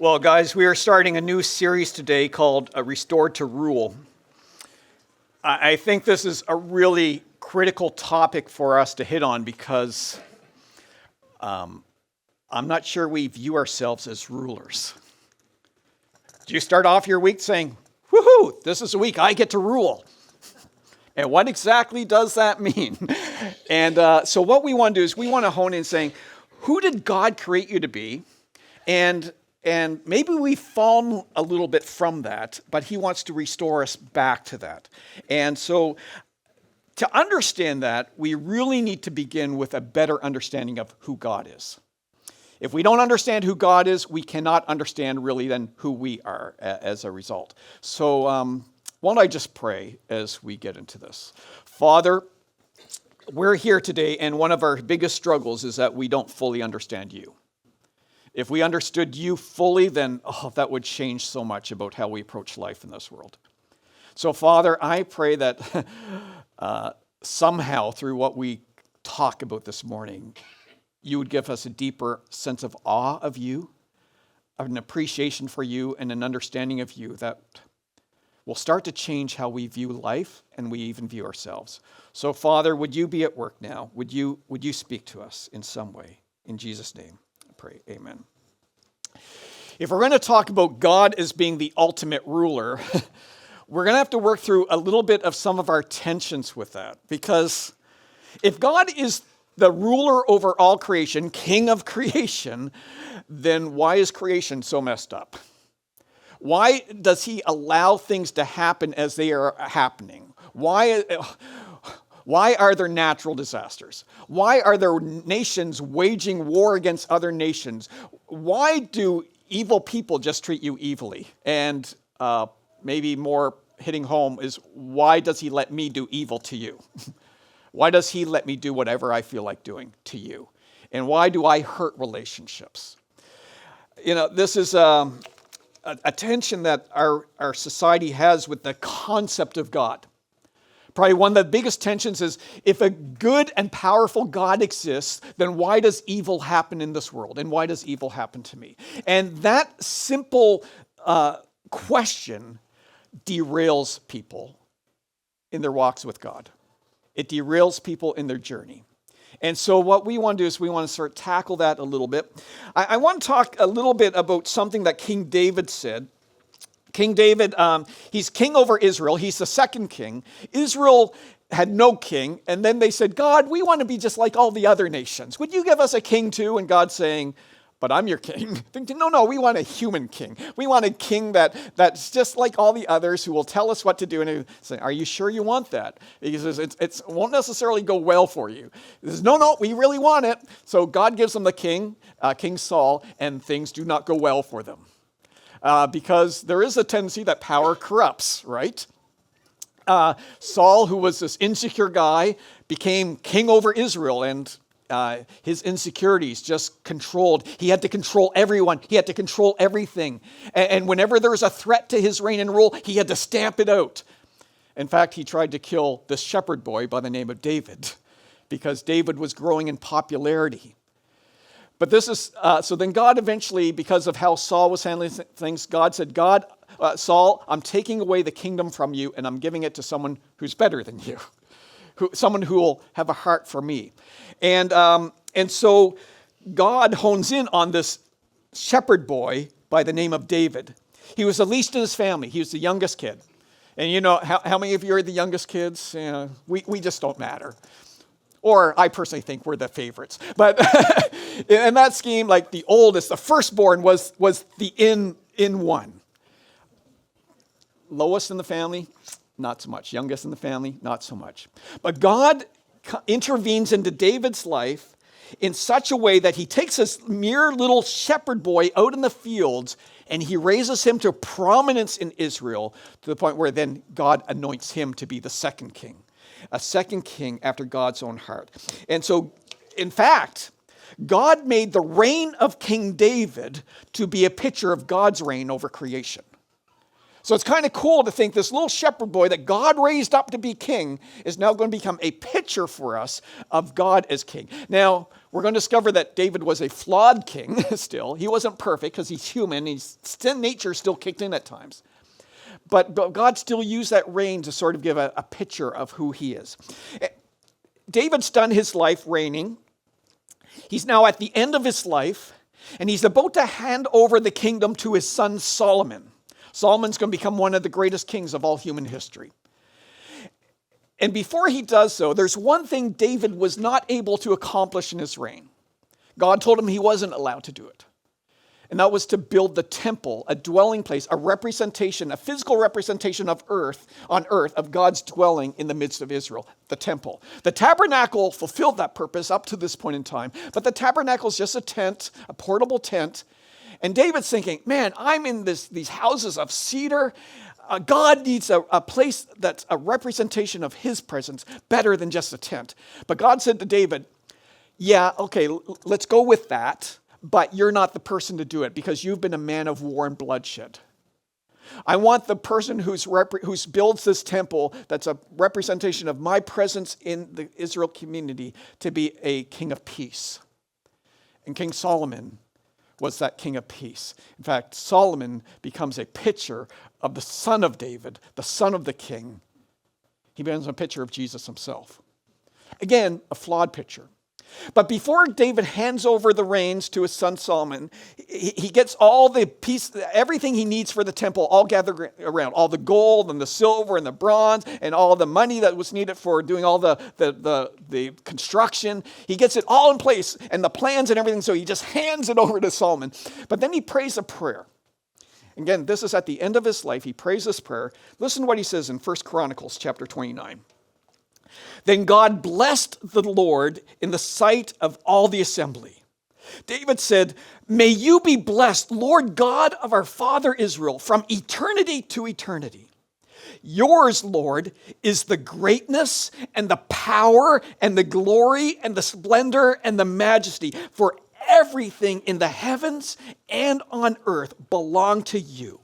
Well, guys, we are starting a new series today called Restored to Rule. I think this is a really critical topic for us to hit on because I'm not sure we view ourselves as rulers. Do you start off your week saying, woohoo, this is a week I get to rule? And what exactly does that mean? And so what we want to do is we want to hone in saying, who did God create you to be? And maybe we've fallen a little bit from that, but he wants to restore us back to that. And so to understand that, we really need to begin with a better understanding of who God is. If we don't understand who God is, we cannot understand really then who we are as a result. So why don't I just pray as we get into this? Father, we're here today, and one of our biggest struggles is that we don't fully understand you. If we understood you fully, then that would change so much about how we approach life in this world. So, Father, I pray that somehow through what we talk about this morning, you would give us a deeper sense of awe of you, an appreciation for you, and an understanding of you that will start to change how we view life and we even view ourselves. So, Father, would you be at work now? Would you speak to us in some way? In Jesus' name. Pray. Amen. If we're going to talk about God as being the ultimate ruler, we're going to have to work through a little bit of some of our tensions with that. Because if God is the ruler over all creation, king of creation, then why is creation so messed up? Why does he allow things to happen as they are happening? Why are there natural disasters? Why are there nations waging war against other nations? Why do evil people just treat you evilly? And maybe more hitting home is, why does he let me do evil to you? Why does he let me do whatever I feel like doing to you? And why do I hurt relationships? You know, this is a tension that our society has with the concept of God. Probably one of the biggest tensions is, if a good and powerful God exists, then why does evil happen in this world? And why does evil happen to me? And that simple question derails people in their walks with God. It derails people in their journey. And so what we want to do is we want to sort of tackle that a little bit. I want to talk a little bit about something that King David said. King David, he's king over Israel. He's the second king. Israel had no king. And then they said, God, we want to be just like all the other nations. Would you give us a king too? And God's saying, but I'm your king. No, we want a human king. We want a king that's just like all the others who will tell us what to do. And he say, are you sure you want that? He says, it won't necessarily go well for you. He says, no, we really want it. So God gives them the king, King Saul, and things do not go well for them. Because there is a tendency that power corrupts, right? Saul, who was this insecure guy, became king over Israel, and his insecurities just controlled. He had to control everyone. He had to control everything. And whenever there was a threat to his reign and rule, he had to stamp it out. In fact, he tried to kill this shepherd boy by the name of David, because David was growing in popularity. But this is, so then God eventually, because of how Saul was handling things, God said, Saul, I'm taking away the kingdom from you and I'm giving it to someone who's better than you, someone who will have a heart for me. And so God hones in on this shepherd boy by the name of David. He was the least in his family. He was the youngest kid. And you know, how many of you are the youngest kids? We just don't matter. Or I personally think we're the favorites. But in that scheme, like the oldest, the firstborn was the in one. Lowest in the family, not so much. Youngest in the family, not so much. But God intervenes into David's life in such a way that he takes this mere little shepherd boy out in the fields and he raises him to prominence in Israel to the point where then God anoints him to be the second king. A second king after God's own heart. And so, in fact, God made the reign of King David to be a picture of God's reign over creation. So it's kind of cool to think this little shepherd boy that God raised up to be king is now going to become a picture for us of God as king. Now, we're going to discover that David was a flawed king still. He wasn't perfect because he's human. His sin nature still kicked in at times. But God still used that reign to sort of give a picture of who he is. David's done his life reigning. He's now at the end of his life, and he's about to hand over the kingdom to his son Solomon. Solomon's going to become one of the greatest kings of all human history. And before he does so, there's one thing David was not able to accomplish in his reign. God told him he wasn't allowed to do it. And that was to build the temple, a dwelling place, a representation, a physical representation of on earth, of God's dwelling in the midst of Israel, the temple. The tabernacle fulfilled that purpose up to this point in time, but the tabernacle is just a tent, a portable tent. And David's thinking, man, I'm in these houses of cedar. God needs a place that's a representation of his presence better than just a tent. But God said to David, yeah, okay, let's go with that, but you're not the person to do it because you've been a man of war and bloodshed. I want the person who builds this temple that's a representation of my presence in the Israel community to be a king of peace. And King Solomon was that king of peace. In fact, Solomon becomes a picture of the son of David, the son of the king. He becomes a picture of Jesus himself. Again, a flawed picture. But before David hands over the reins to his son Solomon, he gets all the everything he needs for the temple all gathered around. All the gold and the silver and the bronze and all the money that was needed for doing all the construction. He gets it all in place and the plans and everything, so he just hands it over to Solomon. But then he prays a prayer. Again, this is at the end of his life. He prays this prayer. Listen to what he says in 1 Chronicles chapter 29. Then God blessed the Lord in the sight of all the assembly. David said, may you be blessed, Lord God of our father Israel, from eternity to eternity. Yours, Lord, is the greatness and the power and the glory and the splendor and the majesty, for everything in the heavens and on earth belong to you.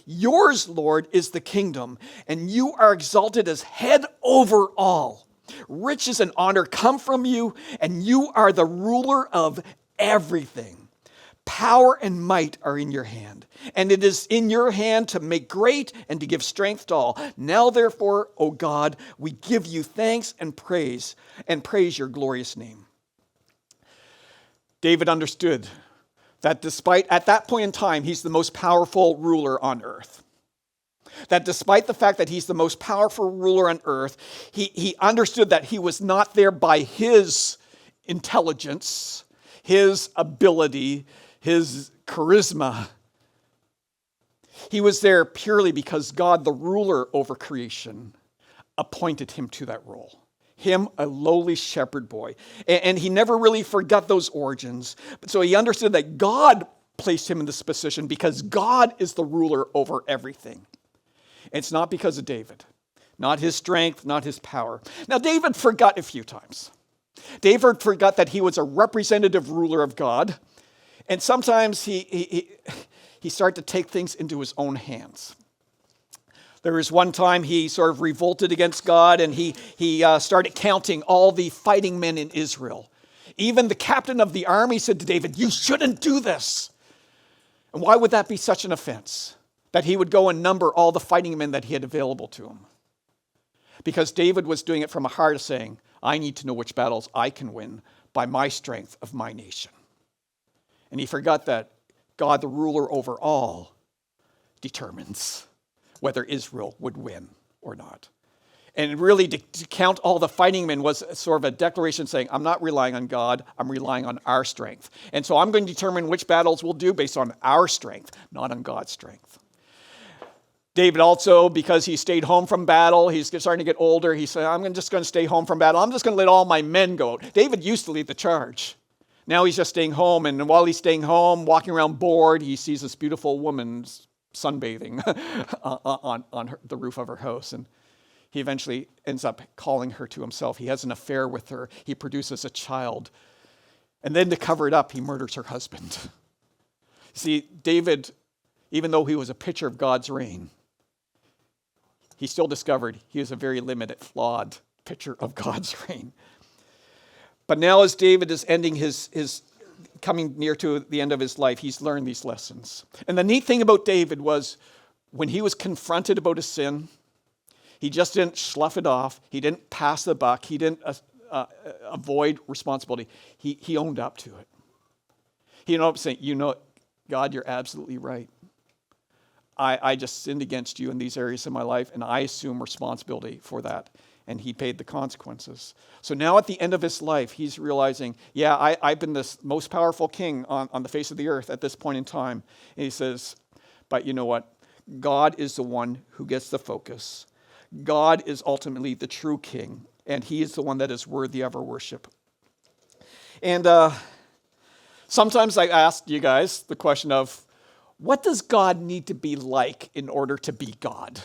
Yours, Lord, is the kingdom, and you are exalted as head over all. Riches and honor come from you, and you are the ruler of everything. Power and might are in your hand, and it is in your hand to make great and to give strength to all. Now, therefore, O God, we give you thanks and praise your glorious name. David understood that despite, at that point in time, he's the most powerful ruler on earth. That despite the fact that he's the most powerful ruler on earth, he understood that he was not there by his intelligence, his ability, his charisma. He was there purely because God, the ruler over creation, appointed him to that role. Him, a lowly shepherd boy. And he never really forgot those origins. So he understood that God placed him in this position because God is the ruler over everything. It's not because of David. Not his strength, not his power. Now, David forgot a few times. David forgot that he was a representative ruler of God. And sometimes he started to take things into his own hands. There was one time he sort of revolted against God and he started counting all the fighting men in Israel. Even the captain of the army said to David, you shouldn't do this. And why would that be such an offense? That he would go and number all the fighting men that he had available to him. Because David was doing it from a heart of saying, I need to know which battles I can win by my strength of my nation. And he forgot that God, the ruler over all, determines whether Israel would win or not. And really to count all the fighting men was sort of a declaration saying, I'm not relying on God, I'm relying on our strength. And so I'm going to determine which battles we'll do based on our strength, not on God's strength. David also, because he stayed home from battle, he's starting to get older, he said, I'm just going to stay home from battle. I'm just going to let all my men go. David used to lead the charge. Now he's just staying home, and while he's staying home, walking around bored, he sees this beautiful woman sunbathing on the roof of her house, and he eventually ends up calling her to himself. He has an affair with her. He produces a child. And then to cover it up, he murders her husband. See, David, even though he was a picture of God's reign, he still discovered he was a very limited, flawed picture of God's reign. But now as David is ending his coming near to the end of his life, he's learned these lessons. And the neat thing about David was when he was confronted about his sin, he just didn't slough it off. He didn't pass the buck. He didn't avoid responsibility. He owned up to it. He ended up saying, God, you're absolutely right. I just sinned against you in these areas of my life, and I assume responsibility for that. And he paid the consequences. So now at the end of his life, he's realizing, I've been this most powerful king on the face of the earth at this point in time. And he says, but you know what? God is the one who gets the focus. God is ultimately the true king, and he is the one that is worthy of our worship. And sometimes I ask you guys the question of, what does God need to be like in order to be God?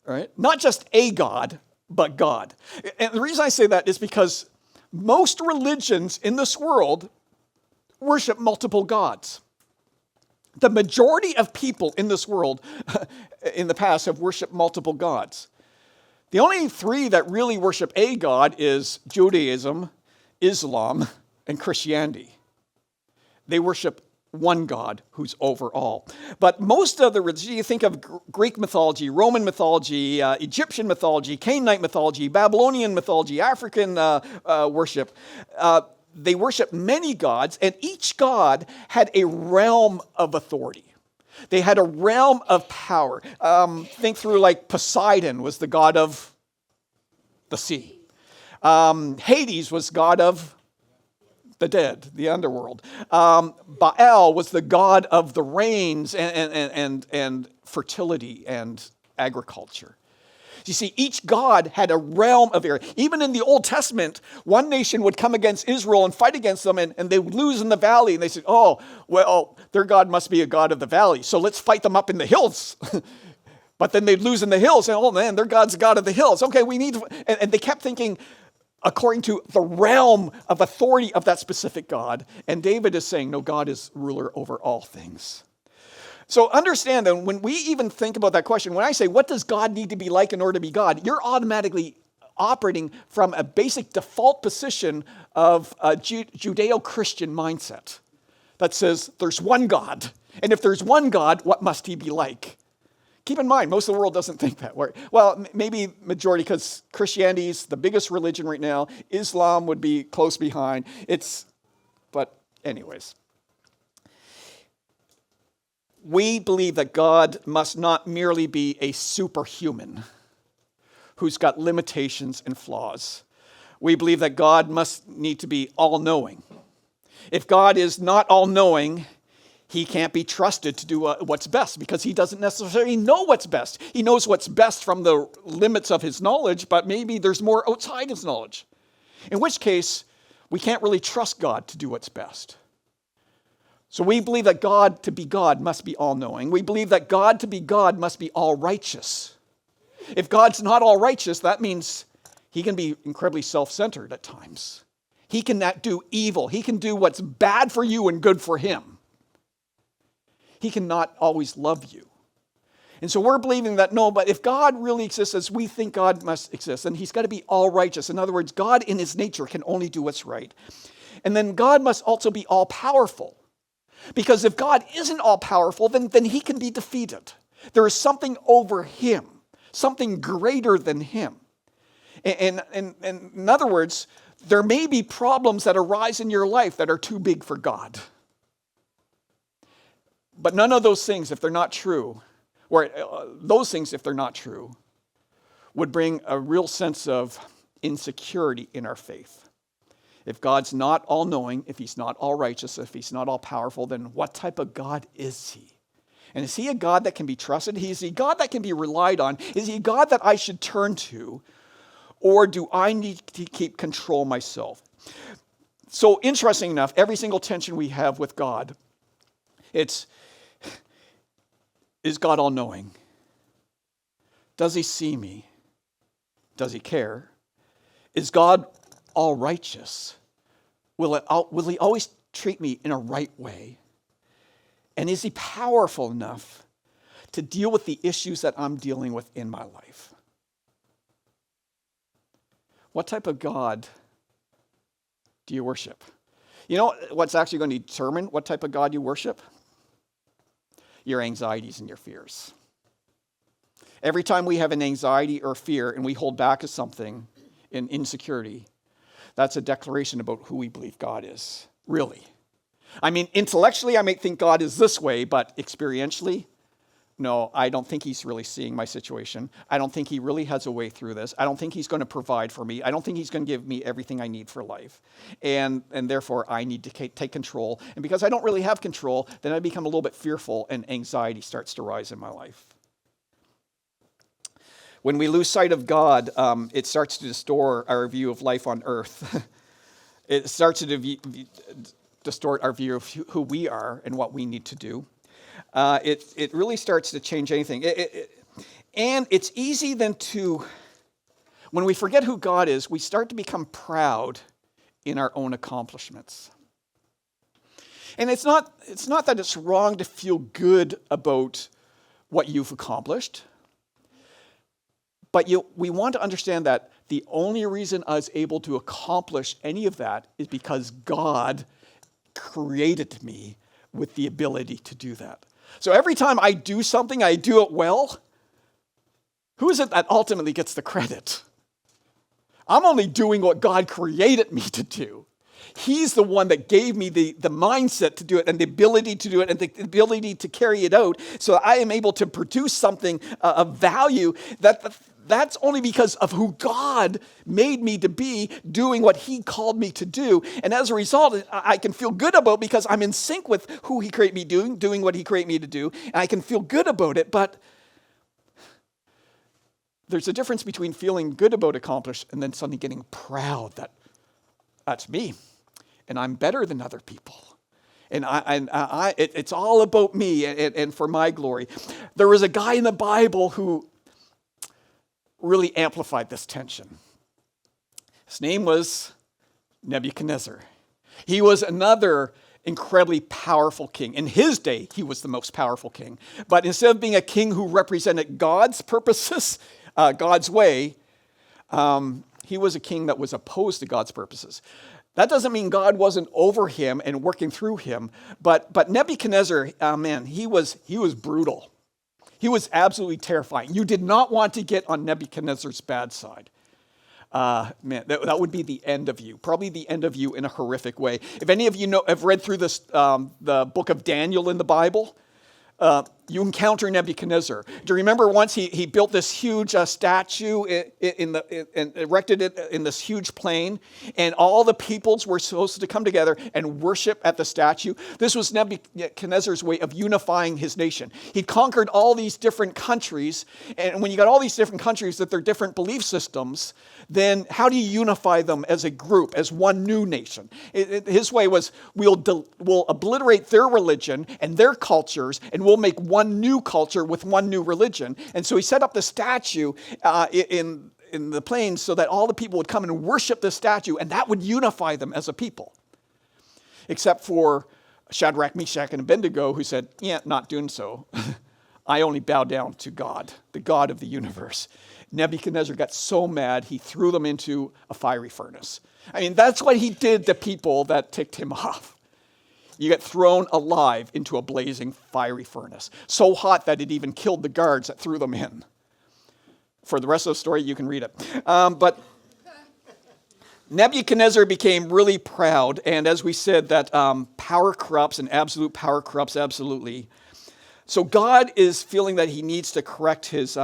Right? Not just a God, but God. And the reason I say that is because most religions in this world worship multiple gods. The majority of people in this world in the past have worshiped multiple gods. The only three that really worship a God is Judaism, Islam, and Christianity. They worship one God who's over all. But most of the religions, you think of Greek mythology, Roman mythology, Egyptian mythology, Canaanite mythology, Babylonian mythology, African worship, they worship many gods, and each god had a realm of authority. They had a realm of power. Think through like Poseidon was the god of the sea. Hades was god of the dead, the underworld. Baal was the god of the rains and fertility and agriculture. You see, each god had a realm of area. Even in the Old Testament, one nation would come against Israel and fight against them, and they would lose in the valley. And they said, oh, well, their God must be a god of the valley, so let's fight them up in the hills. But then they'd lose in the hills, and oh man, their God's a god of the hills. Okay, we need to, and they kept thinking, according to the realm of authority of that specific God. And David is saying, no, God is ruler over all things. So understand that when we even think about that question, when I say, what does God need to be like in order to be God? You're automatically operating from a basic default position of a Judeo-Christian mindset that says there's one God. And if there's one God, what must he be like? Keep in mind, most of the world doesn't think that way. Well, maybe majority, because Christianity is the biggest religion right now. Islam would be close behind. But anyways. We believe that God must not merely be a superhuman who's got limitations and flaws. We believe that God must need to be all-knowing. If God is not all-knowing, he can't be trusted to do what's best because he doesn't necessarily know what's best. He knows what's best from the limits of his knowledge, but maybe there's more outside his knowledge. In which case, we can't really trust God to do what's best. So we believe that God to be God must be all-knowing. We believe that God to be God must be all-righteous. If God's not all-righteous, that means he can be incredibly self-centered at times. He cannot do evil. He can do what's bad for you and good for him. He cannot always love you. And so we're believing that, no, but if God really exists as we think God must exist, then he's got to be all righteous. In other words, God in his nature can only do what's right. And then God must also be all powerful. Because if God isn't all powerful, then he can be defeated. There is something over him, something greater than him. And in other words, there may be problems that arise in your life that are too big for God. But none of those things, if they're not true, or those things, if they're not true, would bring a real sense of insecurity in our faith. If God's not all-knowing, if he's not all-righteous, if he's not all-powerful, then what type of God is he? And is he a God that can be trusted? Is he a God that can be relied on? Is he a God that I should turn to? Or do I need to keep control myself? So interesting enough, every single tension we have with God, is God all-knowing? Does he see me? Does he care? Is God all-righteous? Will he always treat me in a right way? And is he powerful enough to deal with the issues that I'm dealing with in my life? What type of God do you worship? You know what's actually going to determine what type of God you worship? Your anxieties and your fears. Every time we have an anxiety or fear and we hold back of something in insecurity, that's a declaration about who we believe God is, really. I mean, intellectually, I might think God is this way, but experientially, no, I don't think he's really seeing my situation. I don't think he really has a way through this. I don't think he's going to provide for me. I don't think he's going to give me everything I need for life. And therefore, I need to take control. And because I don't really have control, then I become a little bit fearful and anxiety starts to rise in my life. When we lose sight of God, it starts to distort our view of life on earth. It starts to distort our view of who we are and what we need to do. It really starts to change anything. And it's easy then to, when we forget who God is, we start to become proud in our own accomplishments. And it's not that it's wrong to feel good about what you've accomplished, but we want to understand that the only reason I was able to accomplish any of that is because God created me with the ability to do that. So every time I do something, I do it well. Who is it that ultimately gets the credit? I'm only doing what God created me to do. He's the one that gave me the mindset to do it and the ability to do it and the ability to carry it out so I am able to produce something of value that's only because of who God made me to be, doing what he called me to do. And as a result, I can feel good about because I'm in sync with who he created me doing what he created me to do. And I can feel good about it, but there's a difference between feeling good about accomplished and then suddenly getting proud that that's me and I'm better than other people. And it's all about me and for my glory. There was a guy in the Bible who really amplified this tension. His name was Nebuchadnezzar. He was another incredibly powerful king. In his day, he was the most powerful king. But instead of being a king who represented God's purposes, God's way, he was a king that was opposed to God's purposes. That doesn't mean God wasn't over him and working through him, but Nebuchadnezzar, man, he was brutal. He was absolutely terrifying. You did not want to get on Nebuchadnezzar's bad side. Man, that would be the end of you. Probably the end of you in a horrific way. If any of you have read through this, the book of Daniel in the Bible, you encounter Nebuchadnezzar. Do you remember once he built this huge statue and erected it in this huge plain, and all the peoples were supposed to come together and worship at the statue? This was Nebuchadnezzar's way of unifying his nation. He conquered all these different countries, and when you got all these different countries with their different belief systems, then how do you unify them as a group, as one new nation? His way was, we'll obliterate their religion and their cultures, and we'll make one new culture with one new religion. And so he set up the statue in the plains so that all the people would come and worship the statue, and that would unify them as a people. Except for Shadrach, Meshach, and Abednego, who said, yeah, not doing so. I only bow down to God, the God of the universe. Nebuchadnezzar got so mad, he threw them into a fiery furnace. I mean, that's what he did to people that ticked him off. You get thrown alive into a blazing fiery furnace, so hot that it even killed the guards that threw them in. For the rest of the story, you can read it. But Nebuchadnezzar became really proud, and as we said, that power corrupts and absolute power corrupts absolutely. So God is feeling that he needs to correct his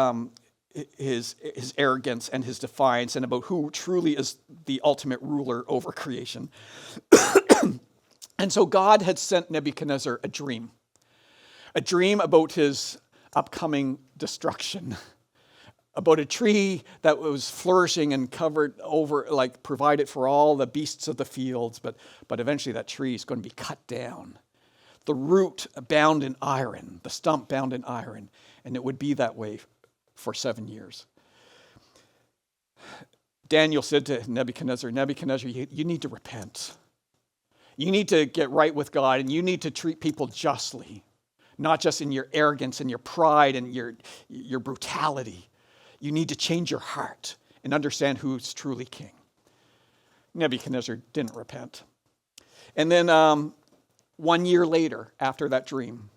arrogance and his defiance and about who truly is the ultimate ruler over creation. And so God had sent Nebuchadnezzar a dream about his upcoming destruction, about a tree that was flourishing and covered over, like provided for all the beasts of the fields, but eventually that tree is going to be cut down. The root bound in iron, the stump bound in iron, and it would be that way for 7 years. Daniel said to Nebuchadnezzar, you need to repent. You need to get right with God, and you need to treat people justly. not just in your arrogance and your pride and your brutality. You need to change your heart and understand who's truly king. Nebuchadnezzar didn't repent. And then 1 year later, after that dream,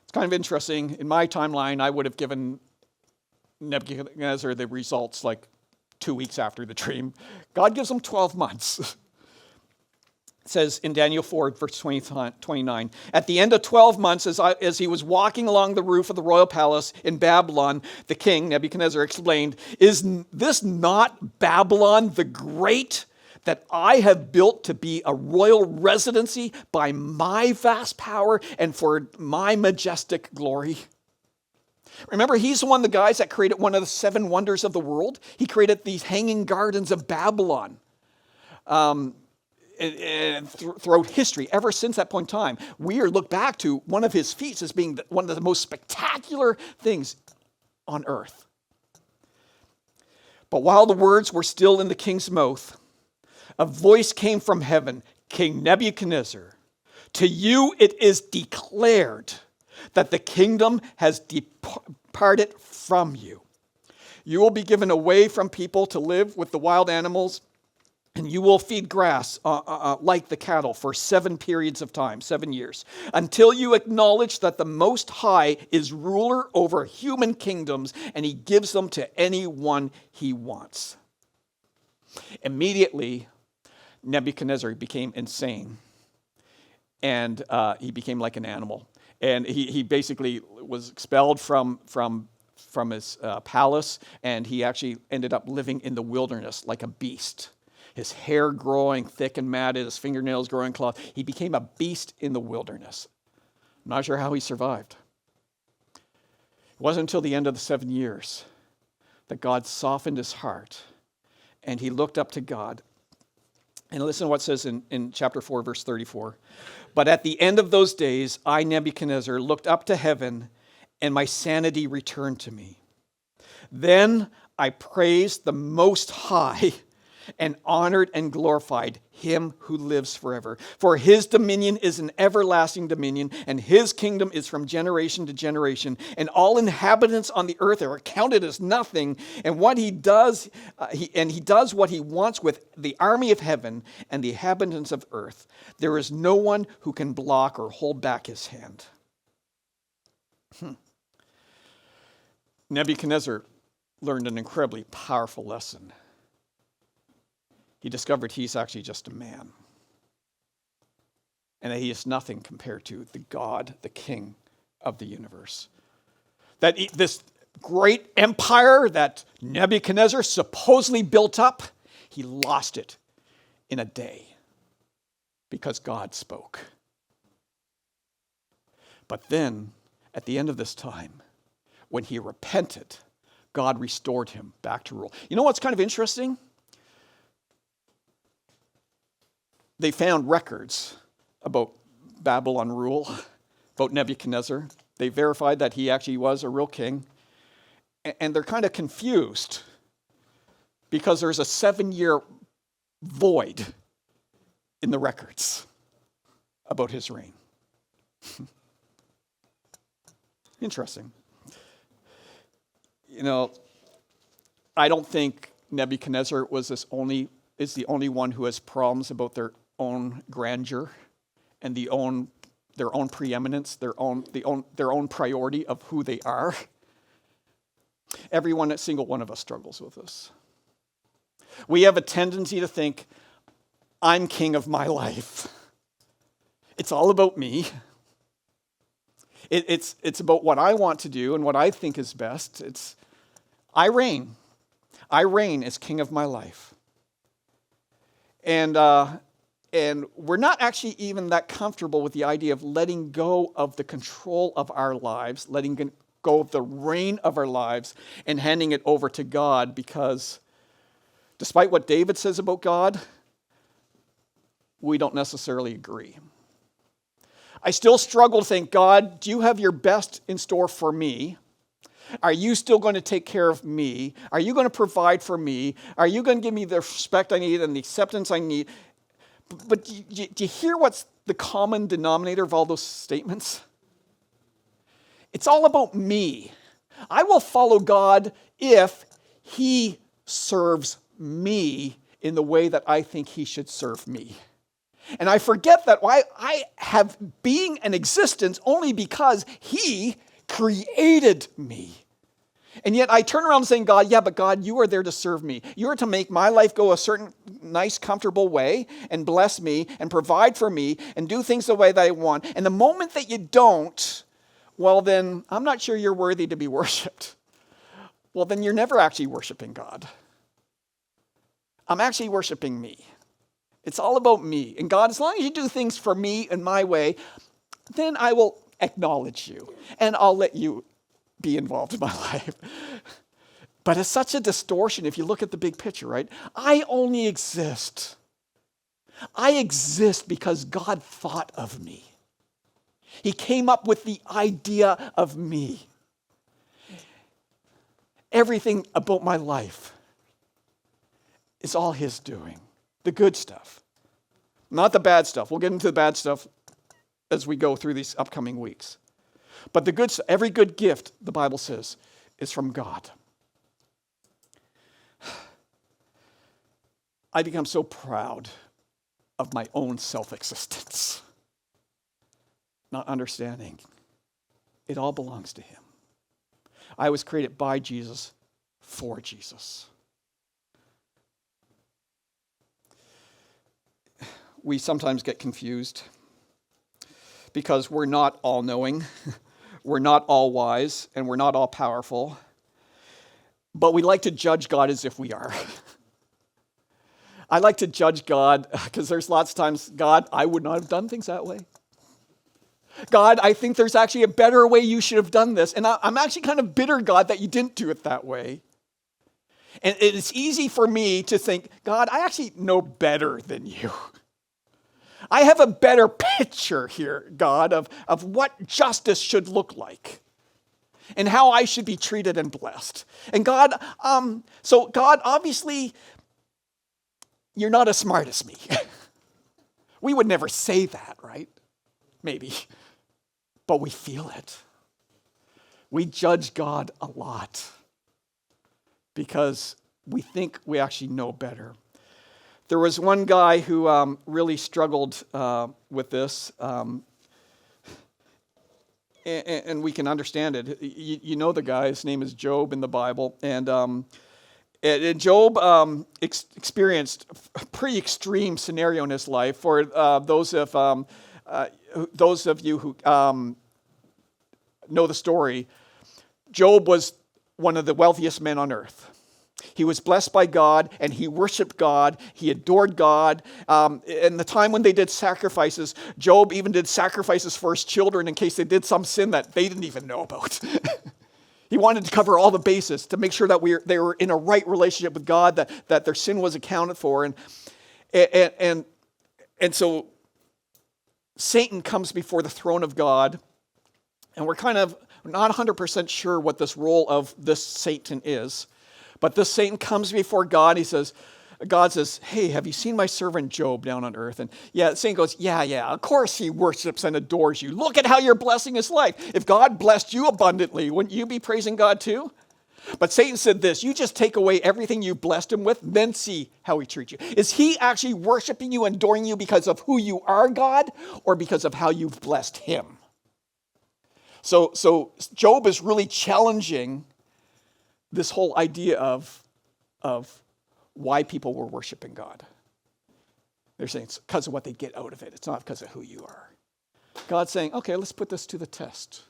it's kind of interesting. In my timeline, I would have given Nebuchadnezzar the results like 2 weeks after the dream. God gives him 12 months. It says in Daniel 4, verse 29, at the end of 12 months, as he was walking along the roof of the royal palace in Babylon, the king, Nebuchadnezzar, explained, is this not Babylon the Great that I have built to be a royal residency by my vast power and for my majestic glory? Remember, he's one of the guys that created one of the 7 wonders of the world. He created these hanging gardens of Babylon. And throughout history, ever since that point in time, we are looked back to one of his feats as being one of the most spectacular things on earth. But while the words were still in the king's mouth, a voice came from heaven, King Nebuchadnezzar, to you it is declared that the kingdom has departed from you. You will be given away from people to live with the wild animals, and you will feed grass like the cattle for 7 periods of time, 7 years, until you acknowledge that the Most High is ruler over human kingdoms, and he gives them to anyone he wants. Immediately, Nebuchadnezzar became insane, and he became like an animal. And he basically was expelled from his palace, and he actually ended up living in the wilderness like a beast. His hair growing thick and matted, his fingernails growing clawed. He became a beast in the wilderness. I'm not sure how he survived. It wasn't until the end of the 7 years that God softened his heart, and he looked up to God. And listen to what it says in chapter 4, verse 34. But at the end of those days, I, Nebuchadnezzar, looked up to heaven, and my sanity returned to me. Then I praised the Most High and honored and glorified him who lives forever. For his dominion is an everlasting dominion, and his kingdom is from generation to generation. And all inhabitants on the earth are counted as nothing. And what he does, he does what he wants with the army of heaven and the inhabitants of earth. There is no one who can block or hold back his hand. Nebuchadnezzar learned an incredibly powerful lesson. He discovered he's actually just a man, and that he is nothing compared to the God, the King of the universe. That this great empire that Nebuchadnezzar supposedly built up, he lost it in a day because God spoke. But then, at the end of this time, when he repented, God restored him back to rule. You know what's kind of interesting? They found records about Babylon rule, about Nebuchadnezzar. They verified that he actually was a real king. And they're kind of confused because there's a 7-year void in the records about his reign. Interesting. You know, I don't think Nebuchadnezzar is the only one who has problems about their own grandeur and their own preeminence, their own priority of who they are. Every single one of us struggles with this. We have a tendency to think, I'm king of my life. It's all about me. It's about what I want to do and what I think is best. I reign. I reign as king of my life. And we're not actually even that comfortable with the idea of letting go of the control of our lives, letting go of the reign of our lives, and handing it over to God, because despite what David says about God, we don't necessarily agree. I still struggle to think, God, do you have your best in store for me? Are you still going to take care of me? Are you going to provide for me? Are you going to give me the respect I need and the acceptance I need? But do you hear what's the common denominator of all those statements? It's all about me. I will follow God if he serves me in the way that I think he should serve me. And I forget that I have being and existence only because he created me. And yet I turn around saying, God, yeah, but God, you are there to serve me. You are to make my life go a certain nice, comfortable way and bless me and provide for me and do things the way that I want. And the moment that you don't, well, then I'm not sure you're worthy to be worshiped. Well, then you're never actually worshiping God. I'm actually worshiping me. It's all about me. And God, as long as you do things for me and my way, then I will acknowledge you and I'll let you be involved in my life. But it's such a distortion if you look at the big picture, right? I only exist. I exist because God thought of me. He came up with the idea of me. Everything about my life is all his doing. The good stuff, not the bad stuff. We'll get into the bad stuff as we go through these upcoming weeks. But the good stuff, every good gift, the Bible says, is from God. I become so proud of my own self-existence, not understanding it all belongs to him. I was created by Jesus, for Jesus. We sometimes get confused because we're not all-knowing, we're not all-wise, and we're not all-powerful, but we like to judge God as if we are. I like to judge God because there's lots of times, God, I would not have done things that way. God, I think there's actually a better way you should have done this, and I'm actually kind of bitter, God, that you didn't do it that way. And it's easy for me to think, God, I actually know better than you. I have a better picture here, God, of what justice should look like and how I should be treated and blessed. And God, so God, obviously, you're not as smart as me. We would never say that, right? Maybe. But we feel it. We judge God a lot because we think we actually know better. There was one guy who really struggled with this, and we can understand it. You know the guy, his name is Job in the Bible, and Job experienced a pretty extreme scenario in his life. For those of you who know the story, Job was one of the wealthiest men on earth. He was blessed by God, and he worshiped God. He adored God. In the time when they did sacrifices, Job even did sacrifices for his children in case they did some sin that they didn't even know about. He wanted to cover all the bases to make sure that they were in a right relationship with God, that their sin was accounted for. And so Satan comes before the throne of God, and we're kind of not 100% sure what this role of this Satan is. But this Satan comes before God. God says, hey, have you seen my servant Job down on earth? And Satan goes, yeah, of course he worships and adores you. Look at how you're blessing his life. If God blessed you abundantly, wouldn't you be praising God too? But Satan said this, you just take away everything you blessed him with, then see how he treats you. Is he actually worshiping you and adoring you because of who you are, God, or because of how you've blessed him? So Job is really challenging this whole idea of why people were worshiping God. They're saying it's because of what they get out of it. It's not because of who you are. God's saying, okay, let's put this to the test.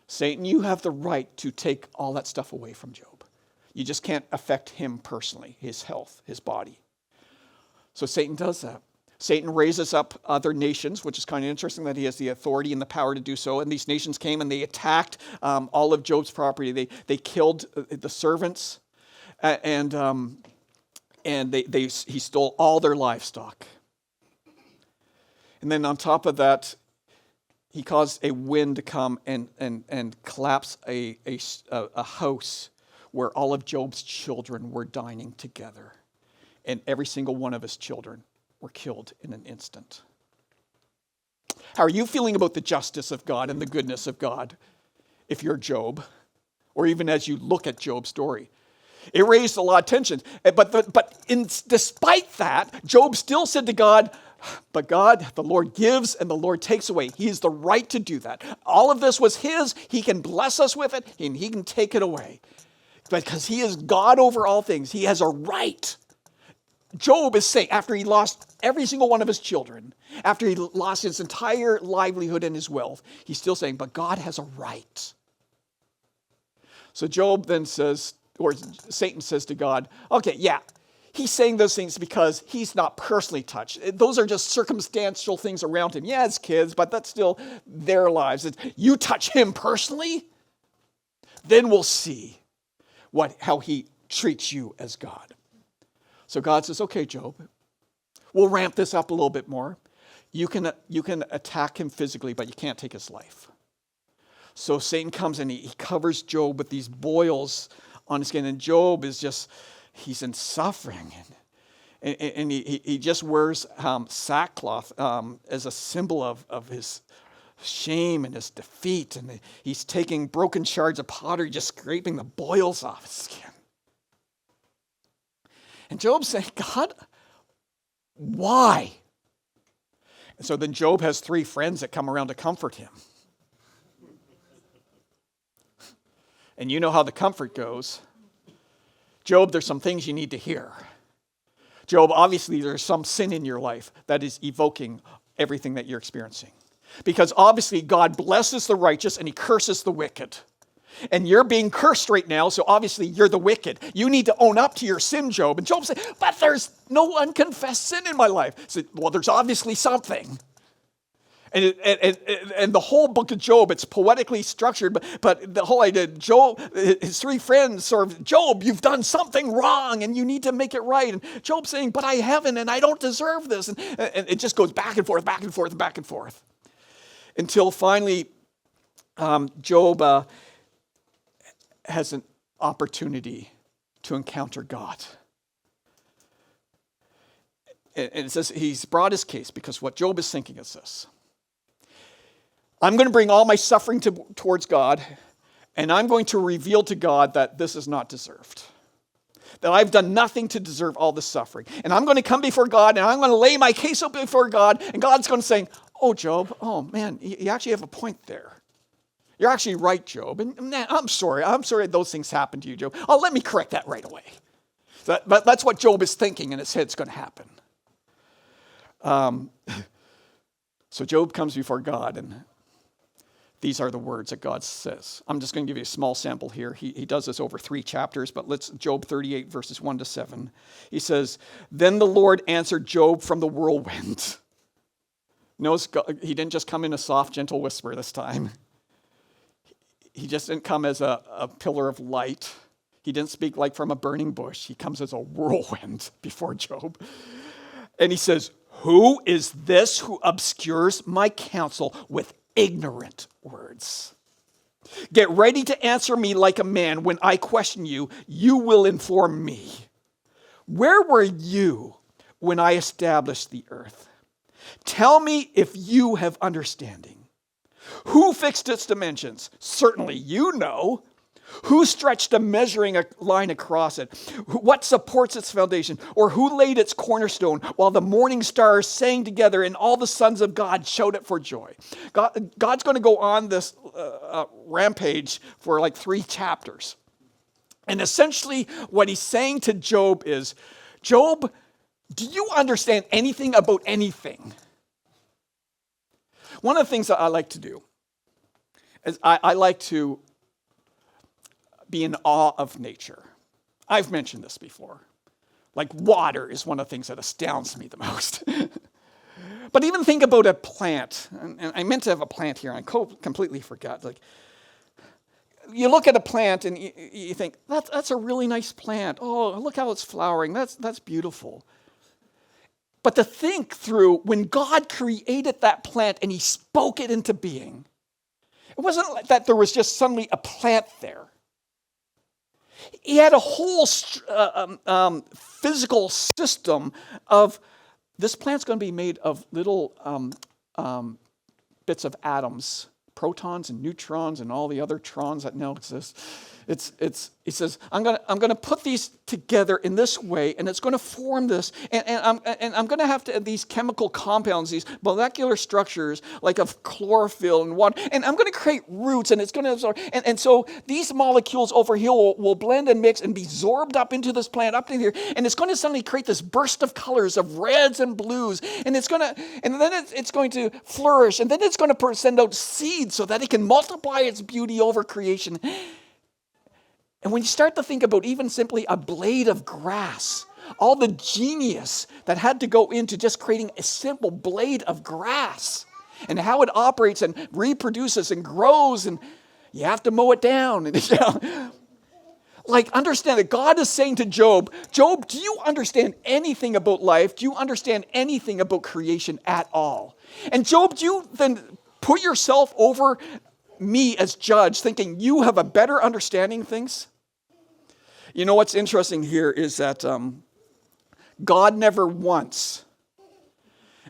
Satan, you have the right to take all that stuff away from Job. You just can't affect him personally, his health, his body. So Satan does that. Satan raises up other nations, which is kind of interesting that he has the authority and the power to do so. And these nations came and they attacked all of Job's property. They killed the servants, and he stole all their livestock. And then on top of that, he caused a wind to come and collapse a house where all of Job's children were dining together. And every single one of his children were killed in an instant. How are you feeling about the justice of God and the goodness of God? if you're Job, or even as you look at Job's story. It raised a lot of tension. Despite that, Job still said to God, but God, the Lord gives and the Lord takes away. He has the right to do that. All of this was his. He can bless us with it and he can take it away. Because he is God over all things. He has a right. Job is saying, after he lost every single one of his children, after he lost his entire livelihood and his wealth, he's still saying, but God has a right. So Job then says, or Satan says to God, okay, yeah, he's saying those things because he's not personally touched. Those are just circumstantial things around him. Yeah, his kids, but that's still their lives. You touch him personally, then we'll see how he treats you as God. So God says, okay, Job, we'll ramp this up a little bit more. You can attack him physically, but you can't take his life. So Satan comes and he covers Job with these boils on his skin. And Job is he's in suffering. And he just wears sackcloth as a symbol of his shame and his defeat. And he's taking broken shards of pottery, just scraping the boils off his skin. And Job's saying, God, why? And so then Job has 3 friends that come around to comfort him. And you know how the comfort goes. Job, there's some things you need to hear. Job, obviously there's some sin in your life that is evoking everything that you're experiencing. Because obviously God blesses the righteous and he curses the wicked. And you're being cursed right now, so obviously you're the wicked. You need to own up to your sin, Job. And Job said, but there's no unconfessed sin in my life. I said, well, there's obviously something. And the whole book of Job, it's poetically structured, but the whole idea, Job, his 3 friends sort of, Job, you've done something wrong and you need to make it right. And Job's saying, but I haven't and I don't deserve this. And it just goes back and forth, back and forth, back and forth. Until finally, Job has an opportunity to encounter God. And it says he's brought his case because what Job is thinking is this. I'm going to bring all my suffering towards God, and I'm going to reveal to God that this is not deserved. That I've done nothing to deserve all this suffering. And I'm going to come before God, and I'm going to lay my case up before God, and God's going to say, oh, Job, oh, man, you actually have a point there. You're actually right, Job. And man, I'm sorry those things happened to you, Job. Oh, let me correct that right away. But that's what Job is thinking in his head is going to happen. So Job comes before God, and these are the words that God says. I'm just going to give you a small sample here. He does this over 3 chapters, but let's Job 38, verses 1 to 7. He says, then the Lord answered Job from the whirlwind. Notice he didn't just come in a soft, gentle whisper this time. He just didn't come as a pillar of light. He didn't speak like from a burning bush. He comes as a whirlwind before Job. And he says, who is this who obscures my counsel with ignorant words? Get ready to answer me like a man. When I question you, you will inform me. Where were you when I established the earth? Tell me if you have understanding. Who fixed its dimensions? Certainly you know. Who stretched a measuring line across it? What supports its foundation? Or who laid its cornerstone while the morning stars sang together and all the sons of God shouted for joy? God's going to go on this rampage for like 3 chapters. And essentially what he's saying to Job is, Job, do you understand anything about anything? One of the things that I like to do is I like to be in awe of nature. I've mentioned this before. Like water is one of the things that astounds me the most. But even think about a plant. And I meant to have a plant here, and I completely forgot. Like, you look at a plant and you think, that's a really nice plant. Oh, look how it's flowering. That's beautiful. But to think through, when God created that plant and he spoke it into being, it wasn't like that there was just suddenly a plant there. He had a whole physical system of, this plant's going to be made of little bits of atoms protons and neutrons and all the other trons that now exist. He says, I'm gonna put these together in this way, and it's going to form this, and I'm going to have these chemical compounds, these molecular structures like of chlorophyll and water, and I'm going to create roots, and it's going to absorb, and so these molecules over here will blend and mix and be absorbed up into this plant, up in here, and it's going to suddenly create this burst of colors of reds and blues, and then it's going to flourish, and then it's going to send out seeds so that it can multiply its beauty over creation. And when you start to think about even simply a blade of grass, all the genius that had to go into just creating a simple blade of grass and how it operates and reproduces and grows, and you have to mow it down. And, like, understand that God is saying to Job, Job, do you understand anything about life? Do you understand anything about creation at all? And Job, do you then put yourself over me as judge, thinking you have a better understanding of things? You know what's interesting here is that God never once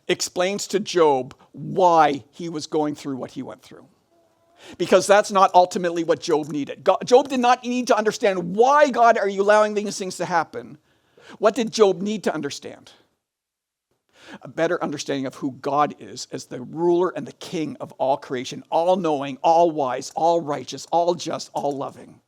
explains to Job why he was going through what he went through. Because that's not ultimately what Job needed. Job did not need to understand why, God, are you allowing these things to happen. What did Job need to understand? A better understanding of who God is as the ruler and the king of all creation, all-knowing, all-wise, all-righteous, all-just, all-loving.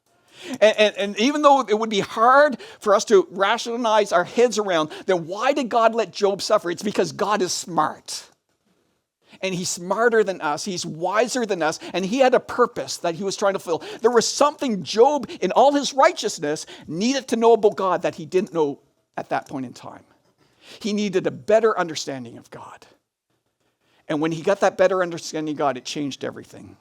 And even though it would be hard for us to rationalize our heads around, then why did God let Job suffer? It's because God is smart. And he's smarter than us. He's wiser than us. And he had a purpose that he was trying to fulfill. There was something Job, in all his righteousness, needed to know about God that he didn't know at that point in time. He needed a better understanding of God. And when he got that better understanding of God, it changed everything.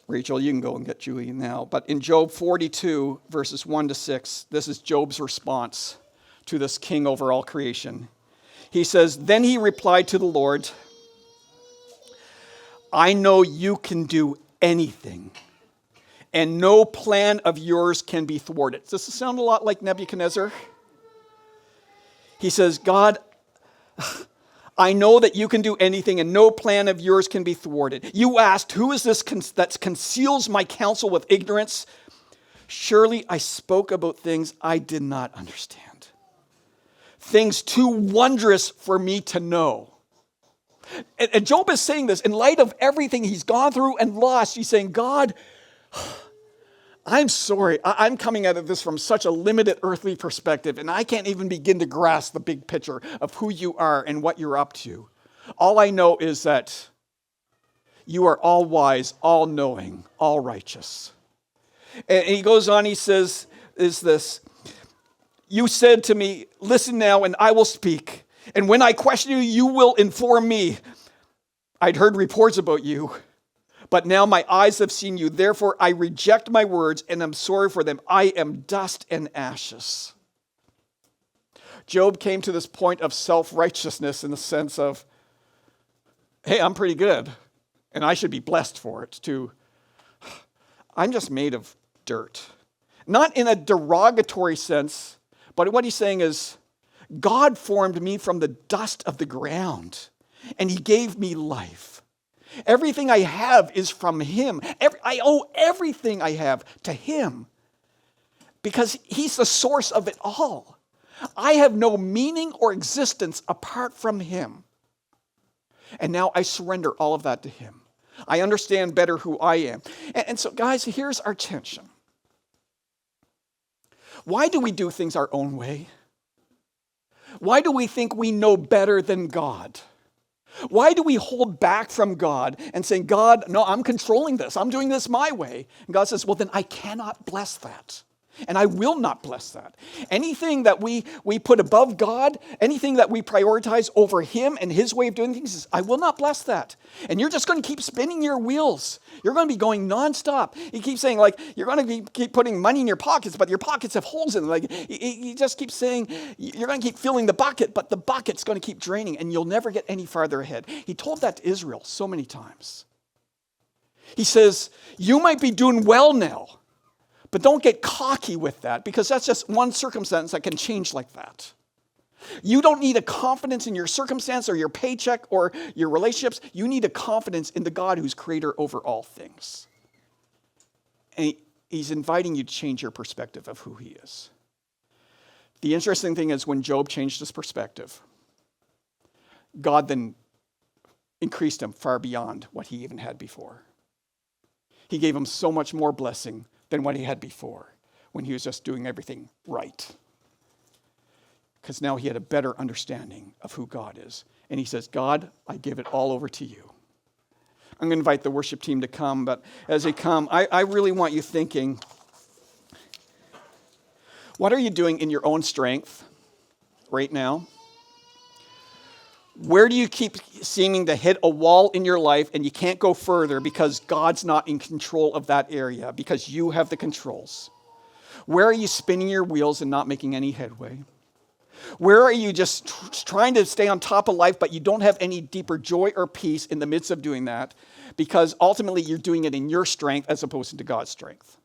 Rachel, you can go and get Julie now. But in Job 42, verses 1 to 6, this is Job's response to this king over all creation. He says, then he replied to the Lord, I know you can do anything, and no plan of yours can be thwarted. Does this sound a lot like Nebuchadnezzar? He says, God, I know that you can do anything, and no plan of yours can be thwarted. You asked, who is this that conceals my counsel with ignorance? Surely I spoke about things I did not understand, things too wondrous for me to know. And Job is saying this in light of everything he's gone through and lost. He's saying, God, I'm sorry. I'm coming at this from such a limited earthly perspective, and I can't even begin to grasp the big picture of who you are and what you're up to. All I know is that you are all wise, all knowing, all righteous. And he goes on, he says, is this, you said to me, listen now, and I will speak. And when I question you, you will inform me. I'd heard reports about you, but now my eyes have seen you. Therefore, I reject my words and am sorry for them. I am dust and ashes. Job came to this point of self-righteousness in the sense of, hey, I'm pretty good, and I should be blessed for it, to, I'm just made of dirt. Not in a derogatory sense, but what he's saying is, God formed me from the dust of the ground, and he gave me life. Everything I have is from him. I owe everything I have to him because he's the source of it all. I have no meaning or existence apart from him. And now I surrender all of that to him. I understand better who I am. And so, guys, here's our tension. Why do we do things our own way? Why do we think we know better than God? Why do we hold back from God and say, God, no, I'm controlling this. I'm doing this my way. And God says, well, then I cannot bless that. And I will not bless that. Anything that we put above God, anything that we prioritize over him and his way of doing things, I will not bless that. And you're just going to keep spinning your wheels. You're going to be going nonstop. He keeps saying, like, you're going to keep putting money in your pockets, but your pockets have holes in them. Like, he just keeps saying, you're going to keep filling the bucket, but the bucket's going to keep draining, and you'll never get any farther ahead. He told that to Israel so many times. He says, you might be doing well now, but don't get cocky with that, because that's just one circumstance that can change like that. You don't need a confidence in your circumstance or your paycheck or your relationships. You need a confidence in the God who's creator over all things. And he's inviting you to change your perspective of who he is. The interesting thing is when Job changed his perspective, God then increased him far beyond what he even had before. He gave him so much more blessing than what he had before when he was just doing everything right. Because now he had a better understanding of who God is. And he says, God, I give it all over to you. I'm going to invite the worship team to come, but as they come, I really want you thinking, what are you doing in your own strength right now? Where do you keep seeming to hit a wall in your life and you can't go further because God's not in control of that area, because you have the controls? Where are you spinning your wheels and not making any headway? Where are you just trying to stay on top of life, but you don't have any deeper joy or peace in the midst of doing that, because ultimately you're doing it in your strength as opposed to God's strength?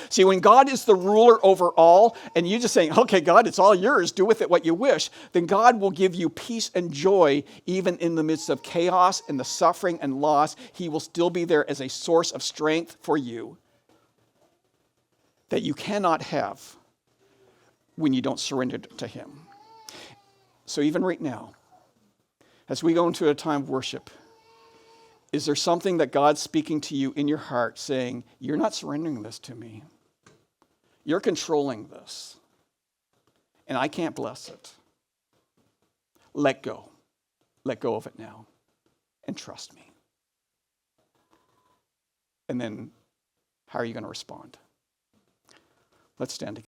See, when God is the ruler over all, and you just saying, okay, God, it's all yours, do with it what you wish, then God will give you peace and joy even in the midst of chaos and the suffering and loss. He will still be there as a source of strength for you that you cannot have when you don't surrender to him. So even right now, as we go into a time of worship, is there something that God's speaking to you in your heart saying, you're not surrendering this to me. You're controlling this. And I can't bless it. Let go. Let go of it now. And trust me. And then, how are you going to respond? Let's stand together.